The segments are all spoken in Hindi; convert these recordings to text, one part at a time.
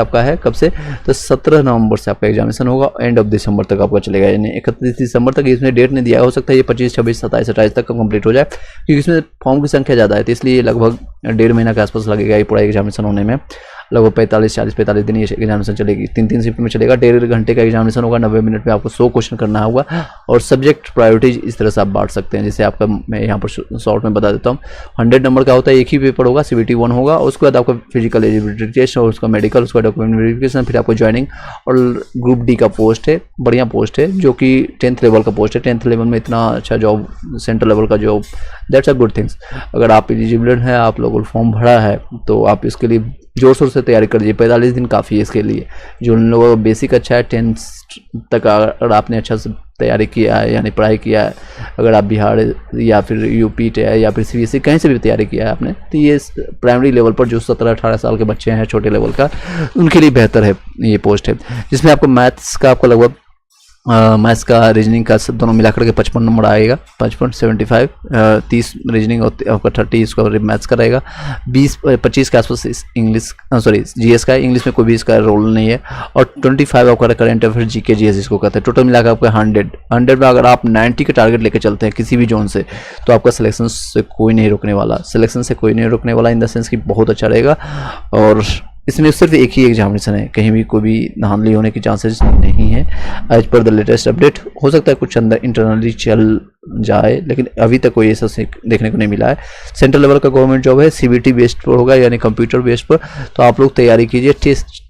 आपका है कब से, तो 17 नवंबर से आपका एग्जामिनेशन होगा, एंड ऑफ दिसंबर तक आपका चलेगा, यानी 31 दिसंबर तक। इसमें डेट नहीं दिया, हो सकता है ये 25, 26, 27, 28 तक का कंप्लीट हो जाए, क्योंकि इसमें फॉर्म की संख्या ज़्यादा है, तो इसलिए लगभग 1.5 महीना के आसपास लगेगा ये पूरा एग्जामिनेशन होने में। लगभग 45 दिन ये एग्जामिनेशन चलेगी, 3 शिफ्ट में चलेगा, 1.5 घंटे का एग्जामिनेशन होगा, 90 मिनट में आपको 100 क्वेश्चन करना होगा। और सब्जेक्ट प्रायोरिटीज इस तरह से आप बांट सकते हैं, जैसे आपका मैं यहाँ पर शॉर्ट में बता देता हूँ। 100 नंबर का होता है, एक ही पेपर होगा, CBT 1 होगा, उसके बाद आपका फिजिकल एलिजिबिलिटी टेस्ट और उसका मेडिकल, उसका डॉक्यूमेंट वेरिफिकेशन, फिर आपको ज्वाइनिंग। और ग्रुप डी का पोस्ट है, बढ़िया पोस्ट है, जो कि 10th लेवल का पोस्ट है। 10th लेवल में इतना अच्छा जॉब, सेंट्रल लेवल का job, that's a good things. अगर आप एलिजिबल हैं, आप लोगों ने फॉर्म भरा है, तो आप इसके लिए जोर शोर से तैयारी कर दीजिए। 45 दिन काफ़ी है इसके लिए। जो उन लोगों का बेसिक अच्छा है, 10th तक अगर आपने अच्छा से तैयारी किया है, यानी पढ़ाई किया है, अगर आप बिहार या फिर यूपी या फिर CBSE कहीं से भी तैयारी किया है आपने, तो ये प्राइमरी लेवल पर जो 17-18 साल के बच्चे हैं, छोटे लेवल का, उनके लिए बेहतर है ये पोस्ट है। जिसमें आपको मैथ्स का आपको लगभग मैथ्स का, रीजनिंग का दोनों मिलाकर के 55 नंबर आएगा, 55-75, 30 रीजनिंग और आपका 30 इसका मैथ्स का रहेगा, 20-25 के आसपास इंग्लिश, सॉरी GS का है, इंग्लिश में कोई भी इसका रोल नहीं है, और 25 आपका करंट अफेयर GK GS इसको कहते हैं। टोटल मिलाकर आपका 100 में अगर आप 90 का टारगेट लेकर चलते हैं किसी भी जोन से, तो आपका सिलेक्शन से कोई नहीं रोकने वाला, इन द सेंस कि बहुत अच्छा रहेगा। और इसमें सिर्फ एक ही एग्जामिनेशन है, कहीं भी कोई भी धांधली होने की चांसेस नहीं है। As per the latest update, हो सकता है कुछ अंदर इंटरनली चल जाए, लेकिन अभी तक कोई ऐसा देखने को नहीं मिला है। सेंट्रल लेवल का गवर्नमेंट जॉब है, CBT बेस्ड पर होगा, यानी कंप्यूटर बेस्ड पर। तो आप लोग तैयारी कीजिए,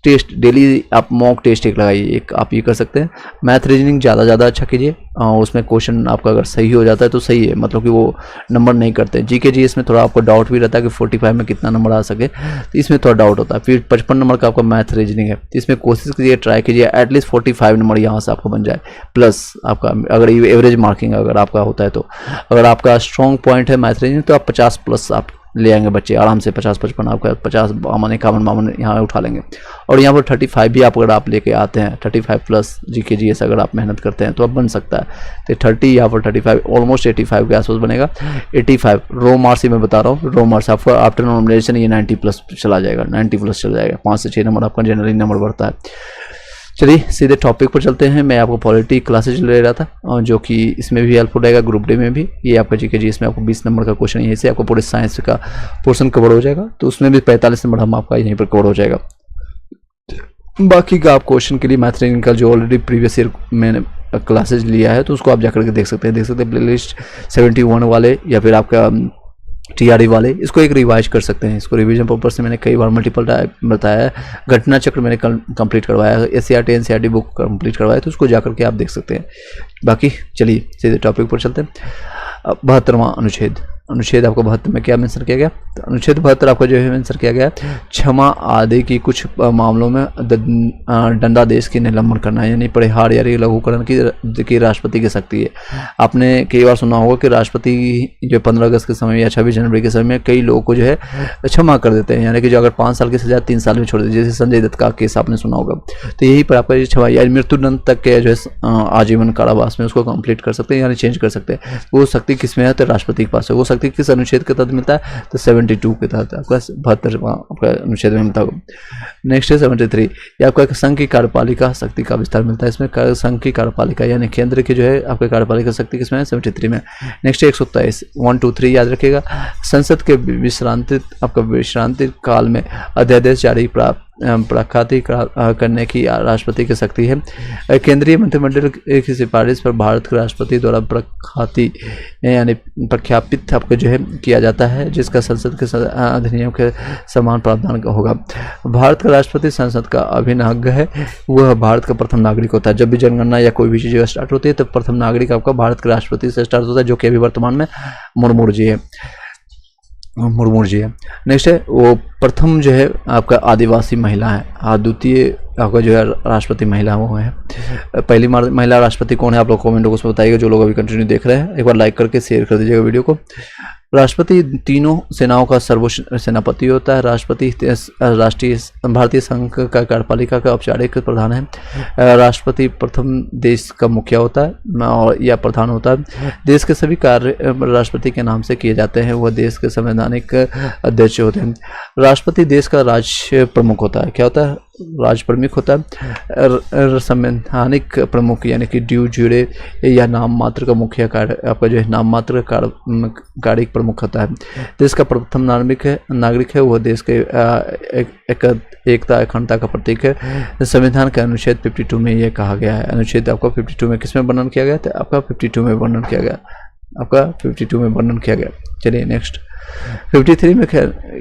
टेस्ट डेली आप मॉक टेस्ट एक लगाइए, एक आप ये कर सकते हैं। मैथ रीजनिंग ज़्यादा अच्छा कीजिए, उसमें क्वेश्चन आपका अगर सही हो जाता है तो सही है, मतलब कि वो नंबर नहीं करते। GK GS में थोड़ा आपको डाउट भी रहता है कि 45 में कितना नंबर आ सके, तो इसमें थोड़ा डाउट होता है। फिर 55 नंबर का आपका मैथ रीजनिंग है, तो इसमें कोशिश कीजिए, ट्राई कीजिए एटलीस्ट 45 नंबर यहाँ से आपको बन जाए, प्लस आपका अगर एवरेज मार्किंग अगर आपका होता है, तो अगर आपका स्ट्रॉन्ग पॉइंट है मैथ रीजनिंग, तो आप 50 प्लस आप ले आएंगे बच्चे आराम से। 50-55 आपका 50 51 यहाँ उठा लेंगे। और यहाँ पर 35 भी आप अगर आप लेके आते हैं, 35 प्लस GK GS अगर आप मेहनत करते हैं तो अब बन सकता है। तो 30 यहाँ पर 35, ऑलमोस्ट 85 के आसपास बनेगा। 85 रो मार्क्स ही मैं बता रहा हूँ, रो मार्क्स आपका आफ्टर नॉर्मलाइजेशन ये 90 प्लस चला जाएगा, 90 प्लस चला जाएगा। 5 से 6 नंबर आपका जनरली नंबर बढ़ता है। चलिए सीधे टॉपिक पर चलते हैं। मैं आपको पॉलिटी क्लासेज ले रहा था, और जो कि इसमें भी हेल्पफुल रहेगा, ग्रुप डी में भी। ये आपका GK GS में आपको 20 नंबर का क्वेश्चन यहीं से आपको पूरे साइंस का पोर्शन कवर हो जाएगा, तो उसमें भी 45 नंबर हम आपका यहीं पर कवर हो जाएगा। बाकी का आप क्वेश्चन के लिए मैथ रीजनिंग का जो ऑलरेडी प्रीवियस ईयर मैंने क्लासेज लिया है, तो उसको आप जाकर के देख सकते हैं प्ले लिस्ट 71 वाले, या फिर आपका TRE वाले, इसको एक रिवाइज कर सकते हैं। इसको रिवीजन पर्पज से मैंने कई बार मल्टीपल टाइम बताया है। घटना चक्र मैंने कंप्लीट करवाया है, SCRT NCRT बुक कंप्लीट करवाया, तो उसको जाकर के आप देख सकते हैं। बाकी चलिए सीधे टॉपिक पर चलते हैं। 72वां अनुच्छेद आपको 72 में क्या मेंशन किया गया, तो अनुच्छेद 72 आपका जो है मेंशन किया गया, क्षमा आदि की कुछ मामलों में दंडादेश की निलंबन करना है, यानी परिहार या लघुकरण की राष्ट्रपति की शक्ति है। आपने कई बार सुना होगा कि राष्ट्रपति जो 15 अगस्त के समय या 26 जनवरी के समय में कई लोगों को जो है क्षमा कर देते हैं, यानी कि जो अगर 5 साल की सजा 3 साल में छोड़ देते, जैसे संजय दत्त का केस आपने सुना होगा। तो यही पर आपका क्षमा या मृत्युदंड तक के जो है आजीवन कारावास में उसको कंप्लीट कर सकते हैं, यानी चेंज कर सकते हैं। वो शक्ति किस में है, तो राष्ट्रपति के पास है। वो शक्ति किस अनुच्छेद के तहत मिलता है, तो 72 के तहत आपका 72वां आपका अनुच्छेद में मिलता है। नेक्स्ट है 73, ये आपका संघ की कार्यपालिका शक्ति का विस्तार मिलता है। इसमें संघ की कार्यपालिका यानी केंद्र की जो है आपका कार्यपालिका शक्ति किसमें है, 73 में। नेक्स्ट है 127, 1, 2, 3 याद रखिएगा। संसद के विश्रांति काल में अध्यादेश जारी प्रख्याति करने की राष्ट्रपति की शक्ति है। केंद्रीय मंत्रिमंडल की सिफारिश पर भारत के राष्ट्रपति द्वारा प्रख्याति यानी प्रख्यापित आपको जो है किया जाता है, जिसका संसद के अधिनियम के समान प्रावधान होगा। भारत का राष्ट्रपति संसद का अभिन्न अंग है, वह भारत का प्रथम नागरिक होता है। जब भी जनगणना या कोई भी चीज़ स्टार्ट होती है तो प्रथम नागरिक आपका भारत के राष्ट्रपति से स्टार्ट होता है, जो कि अभी वर्तमान में मुर्मू जी है। नेक्स्ट है वो प्रथम जो है आपका आदिवासी महिला है, अद्वितीय आपका जो है राष्ट्रपति महिला वो है। पहली महिला राष्ट्रपति कौन है, आप लोग कमेंट बॉक्स में बताइएगा। जो लोग अभी कंटिन्यू देख रहे हैं, एक बार लाइक करके शेयर कर दीजिएगा वीडियो को। राष्ट्रपति तीनों सेनाओं का सर्वोच्च सेनापति होता है। राष्ट्रपति राष्ट्रीय भारतीय संघ का कार्यपालिका का औपचारिक प्रधान है। राष्ट्रपति प्रथम देश का मुखिया होता है और या प्रधान होता है। देश के सभी कार्य राष्ट्रपति के नाम से किए जाते हैं। वह देश के संवैधानिक अध्यक्ष होते हैं। राष्ट्रपति देश का राज्य प्रमुख होता है। क्या होता है, राज प्रमुख होता है। संवैधानिक प्रमुख यानी कि ड्यू जुरे या नाम मात्र का मुखिया कार्य आपका जो है नाम मात्र का कार्यिक प्रमुख होता है। देश का प्रथम नागरिक है वह देश के एकता अखंडता का प्रतीक है। संविधान के अनुच्छेद 52 में यह कहा गया है। अनुच्छेद आपका 52 में किसमें वर्णन किया गया था? आपका 52 में वर्णन किया गया, आपका 52 में वर्णन किया गया। चलिए नेक्स्ट 53 में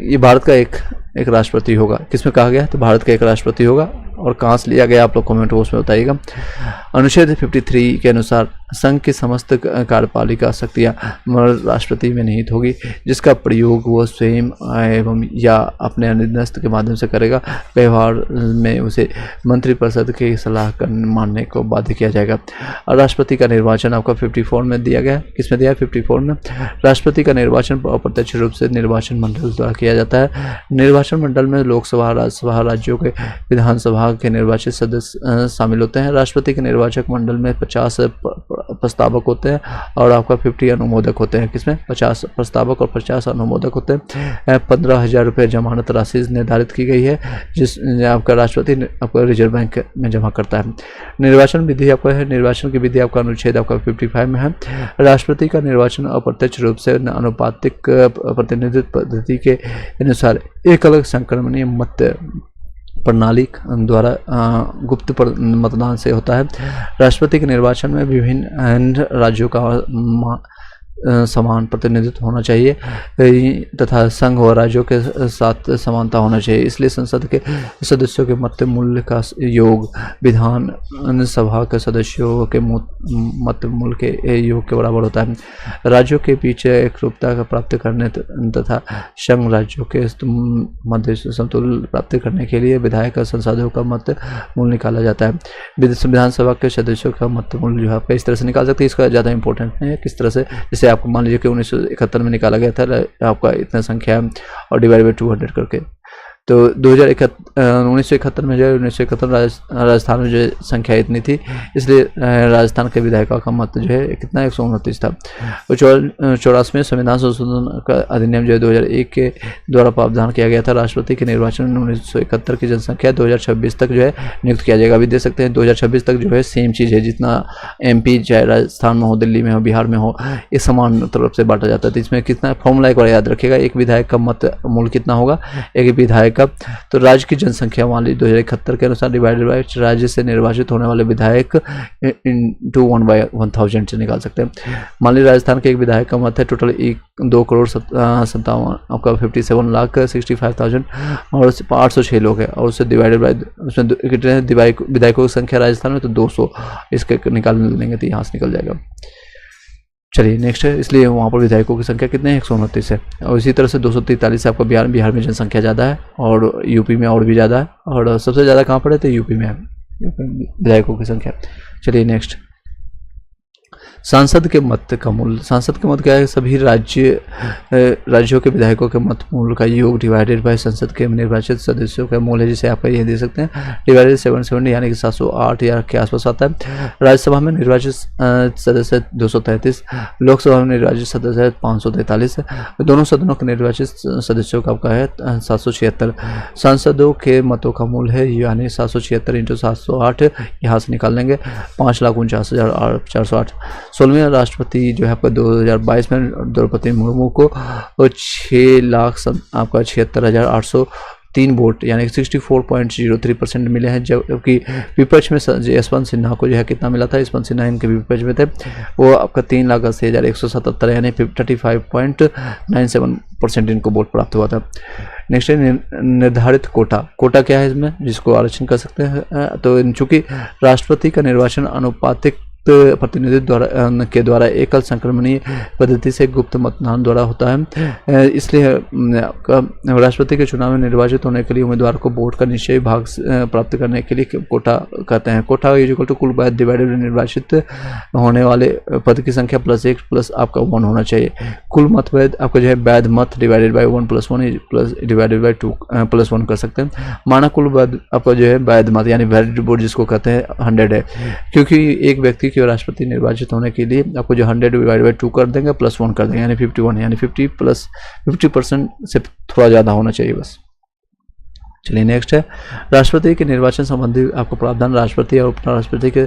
ये भारत का एक राष्ट्रपति होगा। किसमें कहा गया? तो भारत का एक राष्ट्रपति होगा। और कहाँ से लिया गया आप लोग कमेंट बॉक्स में बताइएगा। अनुच्छेद 53 के अनुसार संघ की समस्त कार्यपालिका शक्तियाँ राष्ट्रपति में निहित होगी, जिसका प्रयोग वह स्वयं एवं या अपने अधीनस्थ के माध्यम से करेगा। व्यवहार में उसे मंत्रिपरिषद की सलाह मानने को बाध्य किया जाएगा। और राष्ट्रपति का निर्वाचन आपका 54 में दिया गया। किसमें दिया है? 54 में। राष्ट्रपति का निर्वाचन अप्रत्यक्ष रूप से निर्वाचन मंडल द्वारा किया जाता है। निर्वाचन मंडल में लोकसभा, राज्यसभा, राज्यों के विधानसभा के निर्वाचित सदस्य शामिल होते हैं। राष्ट्रपति के निर्वाचक मंडल में 50 प्रस्तावक होते हैं और आपका 50 अनुमोदक होते हैं। किसमें? 50 प्रस्तावक और 50 अनुमोदक होते हैं। 15,000 रुपये जमानत राशि निर्धारित की गई है, जिस आपका राष्ट्रपति आपका रिजर्व बैंक में जमा करता है। निर्वाचन विधि आपका है, निर्वाचन की विधि आपका अनुच्छेद आपका 55 में है। राष्ट्रपति का निर्वाचन अप्रत्यक्ष रूप से अनुपातिक प्रतिनिधित्व पद्धति के अनुसार एक अलग संक्रमणीय मत प्रणाली द्वारा गुप्त मतदान से होता है। राष्ट्रपति के निर्वाचन में विभिन्न राज्यों का समान प्रतिनिधित्व होना चाहिए तथा संघ और राज्यों के साथ समानता होना चाहिए। इसलिए संसद के सदस्यों के मत मूल्य का योग विधान सभा के सदस्यों के मत मूल्य के योग के बराबर होता है। राज्यों के बीच एकरूपता का प्राप्त करने तथा संघ राज्यों के मध्य संतुलन प्राप्त करने के लिए विधायक संसदों का मत मूल्य निकाला जाता है। विधानसभा के सदस्यों का मत मूल्य जो है आप इस तरह से निकाल सकते हैं। इसका ज़्यादा इंपॉर्टेंट नहीं है किस तरह से, जैसे आपको मान लीजिए कि 1971 में निकाला गया था आपका इतना संख्या और डिवाइड बाई 200 करके। तो 1971 में जो है 1971 राजस्थान में जो संख्या इतनी थी, इसलिए राजस्थान के विधायकों का मत जो है कितना 129 था। 84वें संविधान संशोधन का अधिनियम जो है 2001 के द्वारा प्रावधान किया गया था। राष्ट्रपति के निर्वाचन में 1971 की जनसंख्या 2026 तक जो है नियुक्त किया जाएगा। अभी देख सकते हैं 2026 तक जो है सेम चीज़ है, जितना MP चाहे राजस्थान में हो, दिल्ली में हो, बिहार में हो, ये समान तरफ से बांटा जाता है। तो इसमें कितना फॉर्मूला एक बार याद रखिएगा, एक विधायक का मत मूल्य कितना होगा, एक विधायक का। तो राज्य की जनसंख्या मान लीजिए 2071 के अनुसार डिवाइडेड बाय राज्य से निर्वाचित होने वाले विधायक इनटू 1/1000 से निकाल सकते हैं। मान लीजिए राजस्थान के एक विधायक का मत है टोटल 2,57,57 आपका 57,65,000 और 806 लोग हैं, और उससे डिवाइडेड बाय उसमें कितने विधायकों की संख्या राजस्थान में, तो 200 इसके निकाल लेंगे तो यहाँ से निकल जाएगा। चलिए नेक्स्ट है, इसलिए वहाँ पर विधायकों की संख्या कितने हैं? 129 है। और इसी तरह से 243 है आपका बिहार में जनसंख्या ज़्यादा है, और यूपी में और भी ज़्यादा है, और सबसे ज़्यादा कहाँ पर है? तो यूपी में है विधायकों की संख्या। चलिए नेक्स्ट, सांसद के मत का मूल्य। सांसद के मत क्या है? सभी राज्यों के विधायकों के मत मूल्य का योग डिवाइडेड बाय संसद के निर्वाचित सदस्यों का मूल्य है, जिसे आप ये दे सकते हैं डिवाइडेड 770 यानी कि 708 या के आसपास आता है। राज्यसभा में निर्वाचित सदस्य 233, लोकसभा में निर्वाचित सदस्य 543, दोनों सदनों के निर्वाचित सदस्यों का आपका है 776। सांसदों के मतों का मूल्य है यानी 776 × 708 यहाँ से निकाल लेंगे 5,49,408। 16वें राष्ट्रपति जो है आपका 2022 में द्रौपदी मुर्मू को 6,76,803 वोट यानी 64.03% मिले हैं, जबकि विपक्ष में यशवंत सिन्हा को जो है कितना मिला था? यशवंत सिन्हा इनके विपक्ष में थे, वो आपका 3,80,177 यानी 35.97% इनको वोट प्राप्त हुआ था। नेक्स्ट है निर्धारित कोटा क्या है इसमें, जिसको आरक्षण कर सकते हैं। तो चूंकि राष्ट्रपति का निर्वाचन अनुपातिक प्रतिनिधित्व के द्वारा एकल संक्रमणीय पद्धति से गुप्त मतदान द्वारा होता है, इसलिए राष्ट्रपति के चुनाव में निर्वाचित होने के लिए उम्मीदवार को वोट का निश्चयी भाग प्राप्त करने के लिए कोटा कहते हैं। कोटा इक्वल टू कुल वैध डिवाइडेड निर्वाचित होने वाले पद की संख्या +1 प्लस आपका 1 होना चाहिए। कुल मत वैध आपका जो है वैध मत divided by 1 + 1 plus divided by 2 + 1 कर सकते हैं। माना कुल वैध आपका जो है वैध मत यानी वैलिड वोट जिसको कहते हैं 100 है, क्योंकि एक व्यक्ति राष्ट्रपति निर्वाचित होने के लिए आपको जो 100 डिवाइड बाय 2 कर देंगे प्लस 1 कर देंगे यानी 51 यानी 50 + 50% से थोड़ा ज़्यादा होना चाहिए बस। चलिए नेक्स्ट है राष्ट्रपति के निर्वाचन संबंधी आपको प्रावधान। राष्ट्रपति और उपराष्ट्रपति के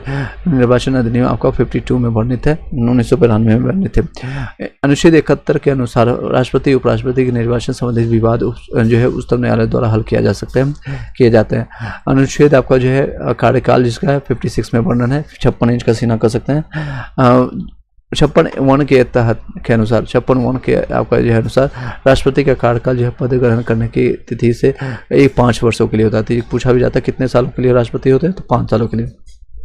निर्वाचन अधिनियम आपका 52 में वर्णित है, 1992 में वर्णित है। अनुच्छेद 71 के अनुसार राष्ट्रपति उपराष्ट्रपति के निर्वाचन संबंधित विवाद जो है उच्चतम न्यायालय द्वारा हल किया जा सकते हैं, किए जाते हैं। अनुच्छेद आपका जो है कार्यकाल जिसका है 56 में वर्णन है, 56 इंच का सीना कर सकते हैं। 56(1) के तहत के अनुसार 56(1) के आपका जो है अनुसार राष्ट्रपति का कार्यकाल जो है पद ग्रहण करने की तिथि से 5 वर्षों के लिए होता है। पूछा भी जाता है कितने सालों के लिए राष्ट्रपति होते हैं, तो 5 सालों के लिए,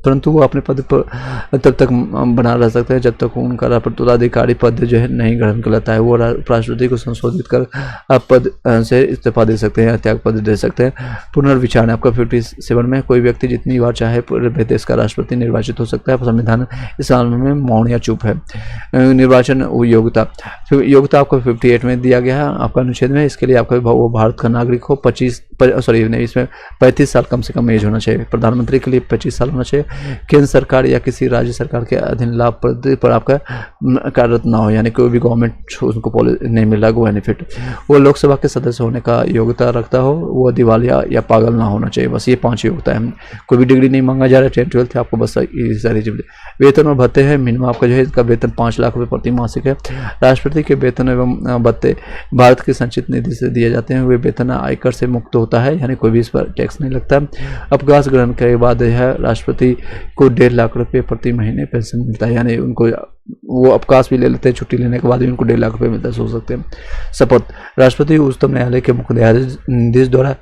परंतु वो अपने पद पर तब तक बना रह सकते हैं जब तक उनका उत्तराधिकारी पद जो है नहीं ग्रहण कर लेता है। वो राष्ट्रपति को संशोधित कर पद से इस्तीफा दे सकते हैं, त्याग पद दे सकते हैं। पुनर्विचार आपका 57 में कोई व्यक्ति जितनी बार चाहे पूरे देश का राष्ट्रपति निर्वाचित हो सकता है। संविधान इस मामले में मौन या चुप है। निर्वाचन योग्यता आपको 58 में दिया गया है आपका अनुच्छेद में। इसके लिए आपका वो भारत का नागरिक हो, इसमें 35 साल कम से कम एज होना चाहिए। प्रधानमंत्री के लिए 25 साल होना चाहिए। केंद्र सरकार या किसी राज्य सरकार के अधीन लाभ पर आपका कार्यरत ना हो, यानी कोई भी गवर्नमेंट उनको नहीं मिल रहा बेनिफिट। वो लोकसभा के सदस्य होने का योग्यता रखता हो, वो दिवालिया या पागल ना होना चाहिए। बस ये 5 योग्यता है। कोई भी डिग्री नहीं मांगा जा रहा है, 10th 12th आपको बस ये सारी चीजें। वेतन और भत्ते हैं। मिनिमम आपका जो है इसका वेतन 5 लाख रुपए प्रति मासिक है। राष्ट्रपति के वेतन एवं भत्ते भारत के संचित निधि से दिए जाते हैं। वे वेतन आयकर से मुक्त होता है, यानी कोई भी इस पर टैक्स नहीं लगता। अवकाश ग्रहण के बाद है राष्ट्रपति को 1.5 लाख रुपए प्रति महीने पेंशन मिलता है, यानी उनको वो अवकाश भी ले लेते हैं, छुट्टी लेने के बाद भी उनको 1.5 लाख रुपए मिलता है, सोच सकते हैं। शपथ राष्ट्रपति उच्चतम न्यायालय के मुख्य न्यायाधीश द्वारा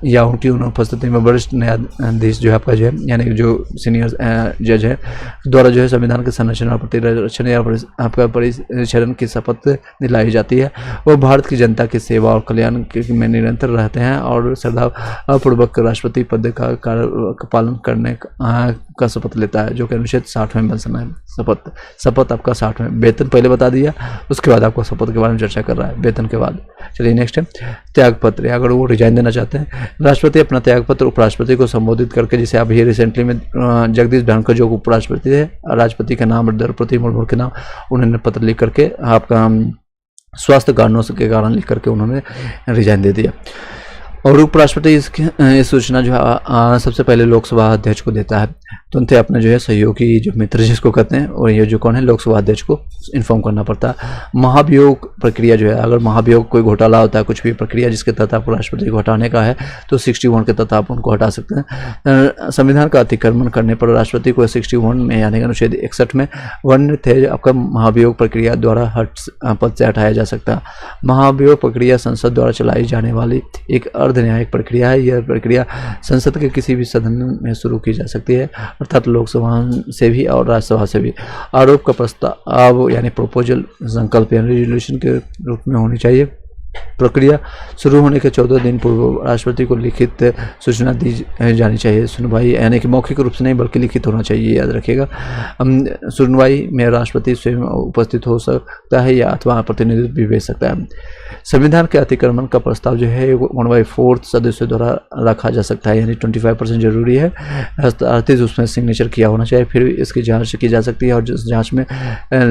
या उनकी उपस्थिति में वरिष्ठ न्यायाधीश जो है आपका जो है, यानी जो सीनियर जज है द्वारा जो है संविधान के संरक्षण और प्रतिरक्षण या आपका परिचालन की शपथ दिलाई जाती है। वो भारत की जनता की सेवा और कल्याण में निरंतर रहते हैं और श्रद्धापूर्वक राष्ट्रपति पद का पालन करने का शपथ लेता है, जो कि अनुच्छेद 60 में बंसना है। शपथ आपका 60 में। वेतन पहले बता दिया, उसके बाद आपको शपथ के बारे में चर्चा कर रहा है, वेतन के बाद। चलिए नेक्स्ट है त्यागपत्र। अगर वो रिजाइन देना चाहते हैं, राष्ट्रपति अपना त्यागपत्र उपराष्ट्रपति को संबोधित करके, जिसे अभी रिसेंटली में जगदीश धनखड़ जो उपराष्ट्रपति थे, राष्ट्रपति का नाम द्रौपदी मुर्मू के नाम उन्होंने पत्र लिख करके आपका स्वास्थ्य कारणों के कारण लिख करके उन्होंने रिजाइन दे दिया। और उपराष्ट्रपति इसकी सूचना जो है सबसे पहले लोकसभा अध्यक्ष को देता है। तुरंत अपने जो है सहयोगी जो मित्र जिसको कहते हैं, और ये जो कौन है लोकसभा अध्यक्ष को इन्फॉर्म करना पड़ता है। महाभियोग प्रक्रिया जो है, अगर महाभियोग कोई घोटाला होता है, कुछ भी प्रक्रिया जिसके तहत आपको राष्ट्रपति को हटाने का है, तो 61 के तहत आप उनको हटा सकते हैं। संविधान का अतिक्रमण करने पर राष्ट्रपति को 61 में यानी अनुच्छेद 61 में वर्णित है आपका महाभियोग प्रक्रिया द्वारा पद से हटाया जा सकता है। महाभियोग प्रक्रिया संसद द्वारा चलाई जाने वाली एक अर्ध न्यायिक प्रक्रिया है। यह प्रक्रिया संसद के किसी भी सदन में शुरू की जा सकती है, अर्थात लोकसभा से भी और राज्यसभा से भी। आरोप का प्रस्ताव यानी प्रोपोजल संकल्प यानी रेजोल्यूशन के रूप में होनी चाहिए। प्रक्रिया शुरू होने के 14 दिन पूर्व राष्ट्रपति को लिखित सूचना दी जानी चाहिए। सुनवाई यानी कि मौखिक रूप से नहीं बल्कि लिखित होना चाहिए, याद रखिएगा। सुनवाई में राष्ट्रपति स्वयं उपस्थित हो सकता है या अथवा प्रतिनिधित्व भी भेज सकता है। संविधान के अतिक्रमण का प्रस्ताव जो है 1/4 सदस्यों द्वारा रखा जा सकता है, यानी 25% जरूरी है। हस्ताक्षरित उसमें सिग्नेचर किया होना चाहिए, फिर इसकी जांच की जा सकती है और जिस जांच में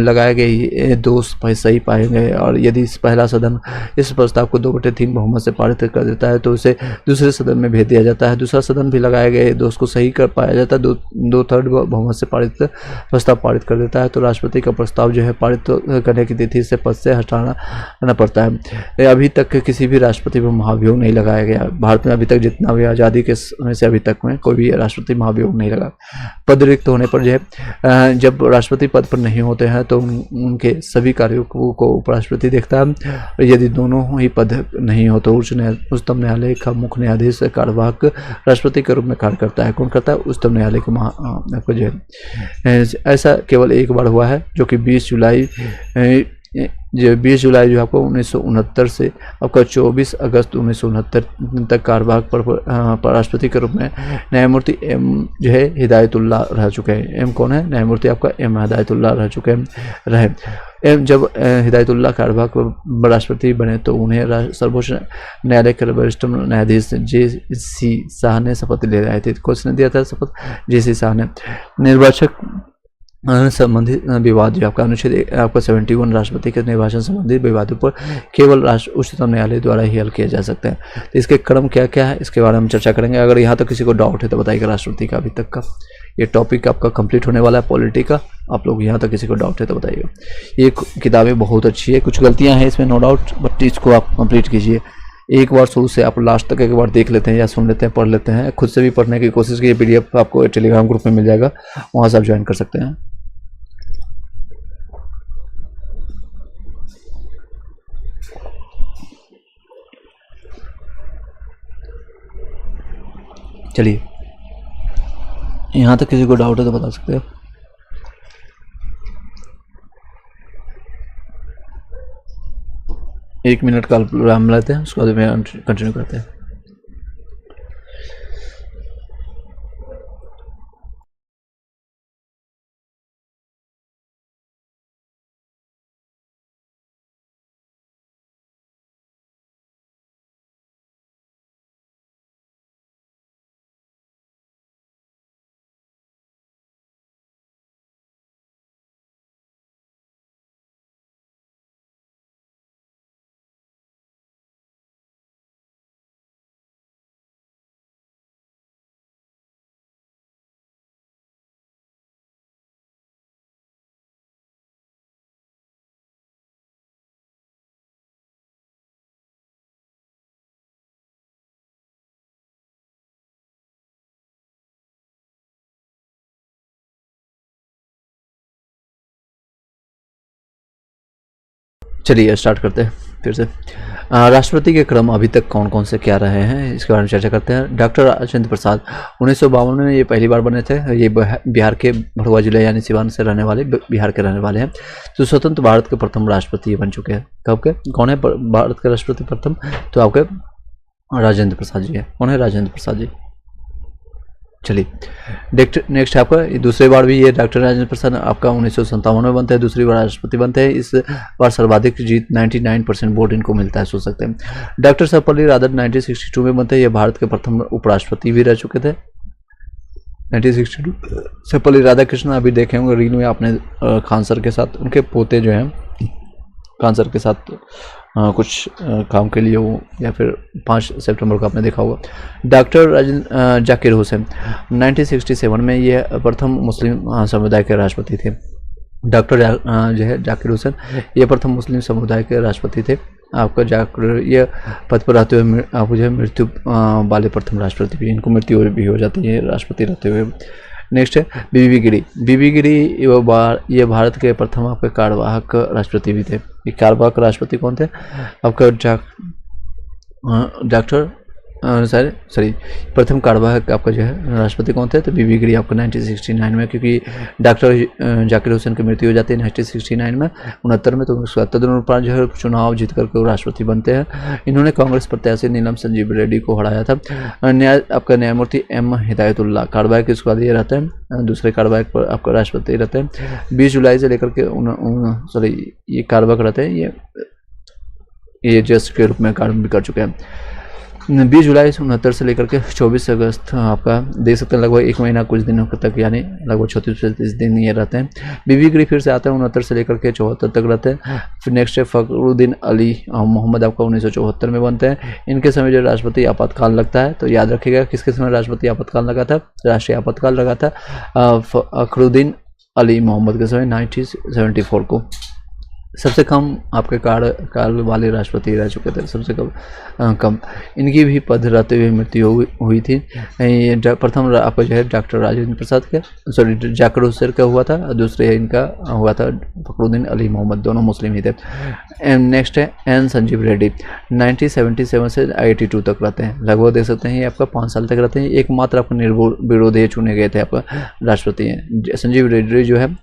लगाए गए दोष सही पाए गए और यदि पहला सदन इस प्रस्ताव को 2/3 बहुमत से पारित कर देता है तो उसे दूसरे सदन में भेज दिया जाता है। दूसरा सदन भी लगाए गए दोष को सही कर पाया जाता है, 2/3 बहुमत से पारित प्रस्ताव पारित कर देता है तो राष्ट्रपति का प्रस्ताव जो है पारित करने की तिथि से पद से हटाना पड़ता है। अभी तक किसी भी राष्ट्रपति पर महाभियोग नहीं लगाया गया। भारत में अभी तक जितना भी आज़ादी के समय से अभी तक में कोई भी राष्ट्रपति महाभियोग नहीं लगा। पद रिक्त होने पर जो है जब राष्ट्रपति पद पर नहीं होते हैं तो उनके सभी कार्यों को उपराष्ट्रपति देखता है। यदि दोनों ही पद नहीं हो तो उच्चतम न्यायालय का मुख्य न्यायाधीश कार्यवाहक राष्ट्रपति के रूप में कार्य करता है। कौन करता है? उच्चतम न्यायालय के जो है। ऐसा केवल एक बार हुआ है जो कि 20 जुलाई जो आपको 1969 से आपका 24 अगस्त 1969 तक कार्यवाहक पर राष्ट्रपति के रूप में न्यायमूर्ति एम जो है हिदायतुल्लाह रह चुके हैं। एम कौन है? न्यायमूर्ति आपका एम हिदायतुल्लाह रह चुके हैं एम जब हिदायतुल्लाह कार्यवाहक राष्ट्रपति बने तो उन्हें सर्वोच्च न्यायालय के वरिष्ठ न्यायाधीश JC शाह ने शपथ ले रहे थे। किसने दिया था शपथ? JC शाह ने। निर्वाचक संबंधित विवाद जो आपका अनुच्छेद आपका 71 राष्ट्रपति के निर्वाचन संबंधित विवादों पर केवल राष्ट्र उच्चतम न्यायालय द्वारा ही हल किया जा सकता है। तो इसके क्रम क्या क्या है इसके बारे में चर्चा करेंगे। अगर यहाँ तक किसी को डाउट है तो बताइएगा। राष्ट्रपति का अभी तक का ये टॉपिक आपका कंप्लीट होने वाला है पॉलिटी का। आप लोग यहाँ तक किसी को डाउट है तो बताइएगा। ये किताबें बहुत अच्छी है, कुछ गलतियाँ हैं इसमें नो डाउट, बट इसको आप कंप्लीट कीजिए। एक बार शुरू से आप लास्ट तक एक बार देख लेते हैं या सुन लेते हैं, पढ़ लेते हैं, खुद से भी पढ़ने की कोशिश कीजिए। PDF आपको टेलीग्राम ग्रुप में मिल जाएगा, वहाँ से आप ज्वाइन कर सकते हैं। चलिए, यहाँ तक किसी को डाउट है तो बता सकते हैं। एक मिनट का प्रोग्राम लेते हैं, उसके बाद में कंटिन्यू करते हैं। चलिए स्टार्ट करते हैं फिर से। राष्ट्रपति के क्रम अभी तक कौन कौन से क्या रहे हैं इसके बारे में चर्चा करते हैं। डॉक्टर राजेंद्र प्रसाद 1952 में ये पहली बार बने थे। ये बिहार के भड़ुआ जिले यानी सिवान से रहने वाले, बिहार के रहने वाले हैं। तो स्वतंत्र भारत के प्रथम राष्ट्रपति बन चुके हैं। कब के कौन है भारत के राष्ट्रपति प्रथम? तो आपके राजेंद्र प्रसाद जी है। कौन है? राजेंद्र प्रसाद जी। चलिए नेक्स्ट आपका दूसरी बार भी ये डॉक्टर राजेंद्र प्रसाद आपका 1957 में बनते हैं, दूसरी बार राष्ट्रपति बनते हैं। इस बार सर्वाधिक जीत 99% वोट इनको मिलता है, सोच सकते हैं। डॉक्टर सर्वपल्ली राधाकृष्णन 1962 में बनते हैं। ये भारत के प्रथम उपराष्ट्रपति भी रह चुके थे 1962। सर्वपल्ली राधाकृष्णन अभी देखे होंगे रील में आपने खान सर के साथ, उनके पोते जो हैं खान सर के साथ कुछ काम के लिए हो, या फिर 5 सितंबर को आपने देखा होगा। डॉक्टर जाकिर हुसैन 1967 में ये प्रथम मुस्लिम समुदाय के राष्ट्रपति थे। डॉक्टर जो है जाकिर हुसैन ये प्रथम मुस्लिम समुदाय के राष्ट्रपति थे। आपका जाकिर ये पद पर रहते हुए आप जो है मृत्यु वाले प्रथम राष्ट्रपति भी, इनको मृत्यु भी हो जाती है राष्ट्रपति रहते हुए। नेक्स्ट है बीबी गिरी। बीबी गिरी ये भारत के प्रथम आपके कार्यवाहक राष्ट्रपति भी थे। ये कार्यवाहक राष्ट्रपति कौन थे? आपका डॉक्टर सॉरी प्रथम कार्यवाहक आपका जो है राष्ट्रपति कौन थे? तो बीबी गिरी आपको 1969 में, क्योंकि डॉक्टर जाकिर हुसैन की मृत्यु हो जाती है 1969 में। 69 में तो 77 दिनों पर जो है चुनाव जीत करके वो राष्ट्रपति बनते हैं। इन्होंने कांग्रेस प्रत्याशी नीलम संजीव रेड्डी को हराया था। आपका न्यायमूर्ति M हिदायतुल्लाह कार्यवाहक इसके बाद ये रहते हैं। दूसरे कार्यवाहक पर आपका राष्ट्रपति रहते हैं। 20 जुलाई से लेकर के ये कार्यवाहक रहते हैं। ये जज के रूप में कार्य भी कर चुके हैं। 20 जुलाई 1969 से लेकर के 24 अगस्त आपका देख सकते हैं, लगभग 1 महीना कुछ दिनों तक, यानी लगभग 36 दिन ये रहते हैं। बीबी गिरी फिर से आते हैं 69 से लेकर के 74 तक रहते हैं। फिर नेक्स्ट है फखरुद्दीन अली मोहम्मद आपका 1974 में बनते हैं। इनके समय जो राष्ट्रपति आपातकाल लगता है, तो याद रखिएगा किसके समय राष्ट्रपति आपातकाल लगा था? राष्ट्रीय आपातकाल लगा था फखरुद्दीन अली मोहम्मद के समय 1974 को। सबसे कम आपके काल वाले राष्ट्रपति रह चुके थे, सबसे कम इनकी भी पद रहते हुए मृत्यु हुई थी। प्रथम आपका जो है डॉक्टर राजेंद्र प्रसाद के जाकिर हुसैन का हुआ था, दूसरे इनका हुआ था फखरुद्दीन अली मोहम्मद, दोनों मुस्लिम ही थे। एंड नेक्स्ट है N संजीव रेड्डी 1977 से 82 तक रहते हैं। लगभग देख सकते हैं ये आपका 5 साल तक रहते हैं। एकमात्र आपका निर्विरोध चुने गए थे आपका राष्ट्रपति हैं। संजीव रेड्डी जो है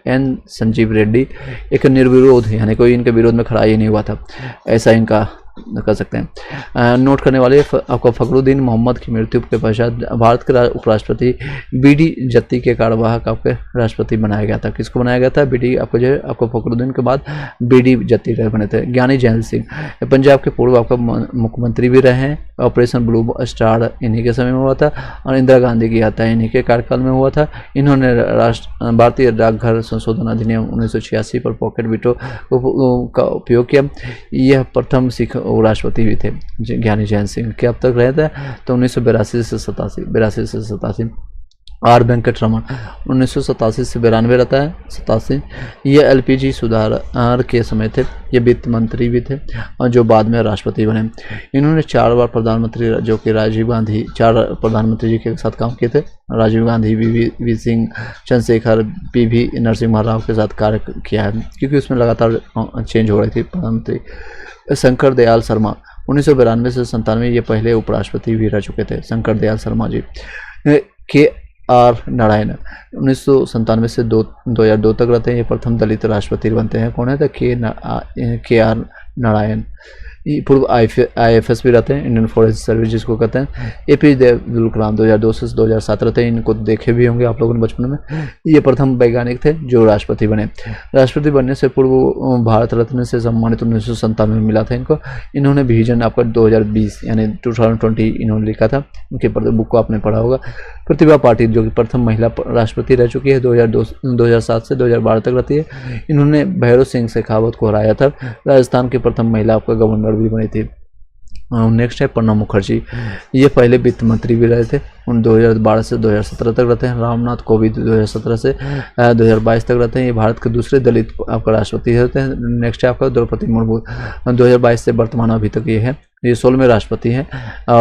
N संजीव रेड्डी एक निर्विरोध, यानी कोई इनके विरोध में खड़ा ही नहीं हुआ था, ऐसा इनका कर सकते हैं। नोट करने वाले आपका फखरुद्दीन मोहम्मद की मृत्यु के पश्चात भारत के उपराष्ट्रपति बी.डी. जत्ती के कार्यवाहक आपके राष्ट्रपति बनाया गया था। किसको बनाया गया था? बी.डी. आपको जो है आपको फखरुद्दीन के बाद बी.डी. जत्ती बने थे। ज्ञानी जैल सिंह पंजाब के पूर्व आपका मुख्यमंत्री भी रहे हैं। ऑपरेशन ब्लू स्टार इन्हीं के समय में हुआ था और इंदिरा गांधी की हत्या इन्हीं के कार्यकाल में हुआ था। इन्होंने भारतीय डाकघर संशोधन अधिनियम 1986 पर पॉकेट वीटो का उपयोग किया। यह प्रथम सिख राष्ट्रपति भी थे ज्ञानी जैल सिंह। के अब तक रहे थे तो 1982 से 87। आर वेंकट रमन 1987 से 92 रहता है 87। ये एलपीजी सुधार के समय थे। ये वित्त मंत्री भी थे और जो बाद में राष्ट्रपति बने। इन्होंने 4 बार प्रधानमंत्री जो कि राजीव गांधी 4 प्रधानमंत्री जी के साथ काम किए थे। Rajiv Gandhi, V Singh, Chandrashekhar, P V. नरसिम्हा राव के साथ कार्य किया है क्योंकि उसमें लगातार चेंज हो रही थी प्रधानमंत्री। शंकर दयाल शर्मा 1992 से 97 ये पहले उपराष्ट्रपति भी रह चुके थे। शंकर दयाल शर्मा जी। के आर नारायण 1997 से 2002 तक रहते हैं। ये प्रथम दलित राष्ट्रपति बनते हैं। कौन है? तो के आर नारायण। पूर्व IFS भी रहते हैं, इंडियन फॉरेस्ट सर्विस जिसको कहते हैं। APJ अब्दुल कलाम 2002 से 2007 रहते हैं। इनको देखे भी होंगे आप लोगों ने बचपन में। ये प्रथम वैज्ञानिक थे जो राष्ट्रपति बने। राष्ट्रपति बनने से पूर्व भारत रत्न से सम्मानित 1997 में मिला था इनको। इन्होंने विजन आपका 2020 यानी 2020 इन्होंने लिखा था। उनके बुक को आपने पढ़ा होगा। प्रतिभा पाटिल जो कि प्रथम महिला राष्ट्रपति रह चुकी है, 2007 से 2012 तक रहती है। इन्होंने भैरव सिंह शेखावत को हराया था। राजस्थान की प्रथम महिला आपका गवर्नर भी बनी थी। नेक्स्ट है प्रणब मुखर्जी। ये पहले वित्त मंत्री भी रहे थे। उन 2012 से 2017 तक रहते हैं। रामनाथ कोविंद 2017 से 2022 तक रहते हैं। ये भारत के दूसरे दलित आपका राष्ट्रपति रहते हैं। नेक्स्ट है आपका द्रौपदी मुर्मू 2022 से वर्तमान अभी तक ये है। ये 16वें राष्ट्रपति हैं।